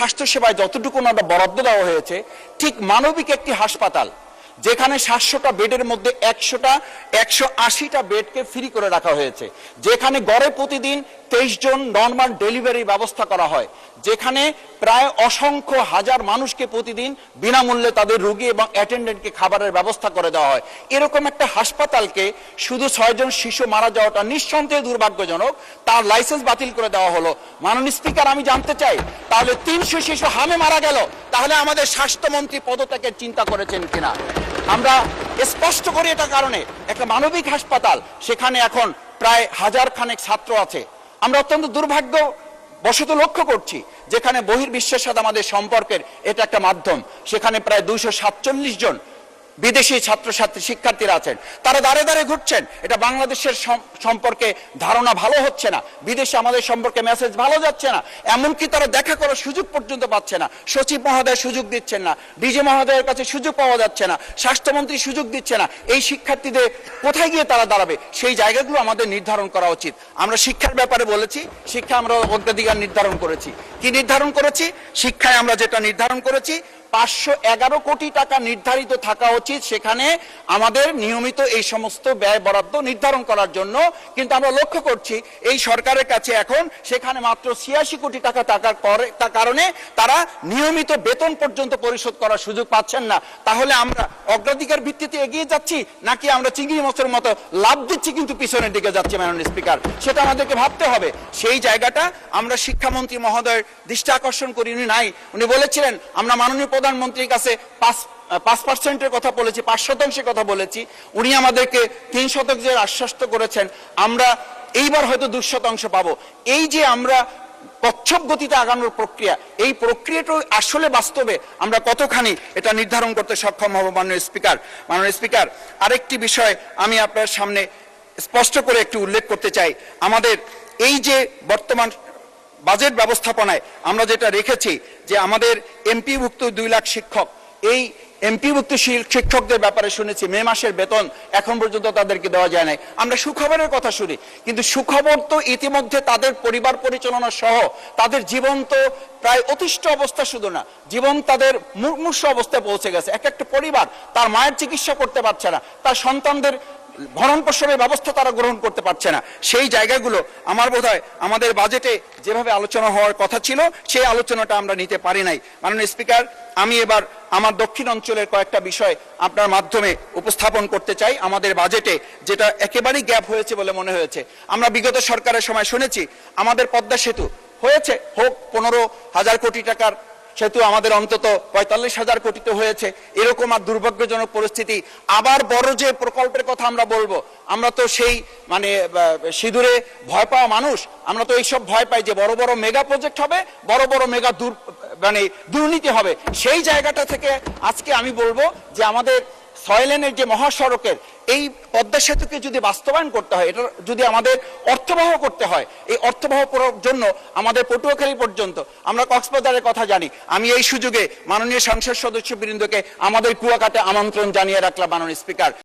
স্বাস্থ্যসেবায় যতটুকু ওনারা বরাদ্দ দেওয়া হয়েছে, ঠিক মানবিক একটি হাসপাতাল যেখানে 700টা বেডের মধ্যে 180টা বেডকে ফ্রি করে রাখা হয়েছে, যেখানে গড়ে প্রতিদিন 23 জন নর্মাল ডেলিভারি ব্যবস্থা করা হয়, যেখানে প্রায় অসংখ্য হাজার মানুষকে প্রতিদিন বিনামূল্যে তাদের রোগী এবং অ্যাটেন্ডেন্টকে খাবারের ব্যবস্থা করে দেওয়া হয়। এরকম একটা হাসপাতালকে শুধু 6 জন শিশু মারা যাওয়াটা নিঃসন্দেহে দুর্ভাগ্যজনক, তার লাইসেন্স বাতিল করে দেওয়া হলো। মাননীয় স্পিকার, আমি জানতে চাই, তাহলে 300 শিশু হামে মারা গেল, তাহলে আমাদের স্বাস্থ্যমন্ত্রী পদত্যাগের চিন্তা করেছেন কিনা? আমরা স্পষ্ট করি এটা কারণে একটা মানবিক হাসপাতাল, সেখানে এখন প্রায় 1000 খানেক ছাত্র আছে। আমরা অত্যন্ত দুর্ভাগ্য বশত লক্ষ্য করছি যেখানে বহির্বিশ্বের সাথে আমাদের সম্পর্কের এটা একটা মাধ্যম, সেখানে প্রায় 247 জন বিদেশি ছাত্রছাত্রী শিক্ষার্থীরা আছেন, তারা দাঁড়ে দাঁড়ে ঘুরছেন। এটা বাংলাদেশের সম্পর্কে ধারণা ভালো হচ্ছে না, বিদেশে আমাদের সম্পর্কে মেসেজ ভালো যাচ্ছে না, এমনকি তারা দেখা করার সুযোগ পর্যন্ত পাচ্ছে না। সচিব মহোদয় সুযোগ দিচ্ছেন না, ডিজি মহোদয়ের কাছে সুযোগ পাওয়া যাচ্ছে না, স্বাস্থ্যমন্ত্রী সুযোগ দিচ্ছে না। এই শিক্ষার্থীদের কোথায় গিয়ে তারা দাঁড়াবে, সেই জায়গাগুলো আমাদের নির্ধারণ করা উচিত। আমরা শিক্ষার ব্যাপারে বলেছি, শিক্ষা আমরা অগ্রাধিকার নির্ধারণ করেছি। কি নির্ধারণ করেছি? শিক্ষায় আমরা যেটা নির্ধারণ করেছি, 511 কোটি টাকা নির্ধারিত থাকা উচিত সেখানে আমাদের নিয়মিত এই সমস্ত ব্যয় বরাদ্দ নির্ধারণ করার জন্য। কিন্তু আমরা লক্ষ্য করছি এই সরকারের কাছে এখন সেখানে মাত্র 86 কোটি টাকা থাকার কারণে তারা নিয়মিত বেতন পর্যন্ত পরিশোধ করার সুযোগ পাচ্ছেন না। তাহলে আমরা অগ্রাধিকার ভিত্তিতে এগিয়ে যাচ্ছি নাকি আমরা চিংড়ি মাছের মতো লাভ দিচ্ছি কিন্তু পিছনের দিকে যাচ্ছি? মাননীয় স্পিকার, সেটা আমাদেরকে ভাবতে হবে। সেই জায়গাটা আমরা শিক্ষামন্ত্রী মহোদয়ের দৃষ্টি আকর্ষণ করি নাই। উনি বলেছিলেন আমরা মাননীয় প্রধানমন্ত্রীর কাছে 5% কথা বলেছি, 5% কথা বলেছি। উনি আমাদেরকে 3% আশ্বস্ত করেছেন। আমরা এইবার হয়তো 2% পাবো। এই যে আমরা কচ্ছপ গতিতে আগানোর প্রক্রিয়া, এই প্রক্রিয়াটা আসলে বাস্তবে আমরা কতখানি এটা নির্ধারণ করতে সক্ষম হব? মাননীয় স্পিকার, আরেকটি বিষয় আমি আপনার সামনে স্পষ্ট করে একটু উল্লেখ করতে চাই। আমাদের এই যে বর্তমান বাজেট ব্যবস্থাপনায় আমরা যেটা রেখেছি যে আমাদের এমপিভুক্ত 2 লাখ শিক্ষক, এই এমপিভুক্ত শিক্ষকদের ব্যাপারে শুনেছি মে মাসের বেতন এখন পর্যন্ত তাদেরকে দেওয়া যায় নাই। আমরা সুখবরের কথা শুনি, কিন্তু সুখবর তো ইতিমধ্যে তাদের পরিবার পরিচালনা সহ তাদের জীবন তো প্রায় অতিষ্ঠ অবস্থা, শুধু না জীবন তাদের মুমূর্ষ অবস্থায় পৌঁছে গেছে। একটা পরিবার তার মায়ের চিকিৎসা করতে পারছে না, তার সন্তানদের ভরণ পোষণের ব্যবস্থা তারা গ্রহণ করতে পারছে না। সেই জায়গাগুলো আমার বোধহয় আমাদের বাজেটে যেভাবে আলোচনা হওয়ার কথা ছিল সেই আলোচনাটা আমরা নিতে পারি নাই। মাননীয় স্পিকার, আমি এবার আমার দক্ষিণ অঞ্চলের কয়েকটা বিষয় আপনার মাধ্যমে উপস্থাপন করতে চাই। আমাদের বাজেটে যেটা একেবারেই গ্যাপ হয়েছে বলে মনে হয়েছে, আমরা বিগত সরকারের সময় শুনেছি আমাদের পদ্মা সেতু হয়েছে, হোক 15,000 কোটি টাকার সেতু, আমাদের অন্তত 45,000 কোটিতে হয়েছে। এরকম আর দুর্ভাগ্যজনক পরিস্থিতি। আবার বড় যে প্রকল্পের কথা আমরা বলবো, আমরা তো সেই সিঁদুরে ভয় পাওয়া মানুষ, আমরা তো এইসব ভয় পাই যে বড় বড় মেগা প্রজেক্ট হবে, বড় বড় মেগা দুর্নীতি হবে। সেই জায়গাটা থেকে আজকে আমি বলবো যে আমাদের 6 লেনের যে মহাসড়কের এই পদ্মা সেতুকে যদি বাস্তবায়ন করতে হয়, এটা যদি আমাদের অর্থবহ করতে হয়, এই অর্থবহ করার জন্য আমাদের পটুয়াখালী পর্যন্ত, আমরা কক্সবাজারের কথা জানি। আমি এই সুযোগে মাননীয় সংসদ সদস্যবৃন্দকে আমাদের কুয়াকাটা আমন্ত্রণ জানিয়ে রাখলাম। মাননীয় স্পিকার।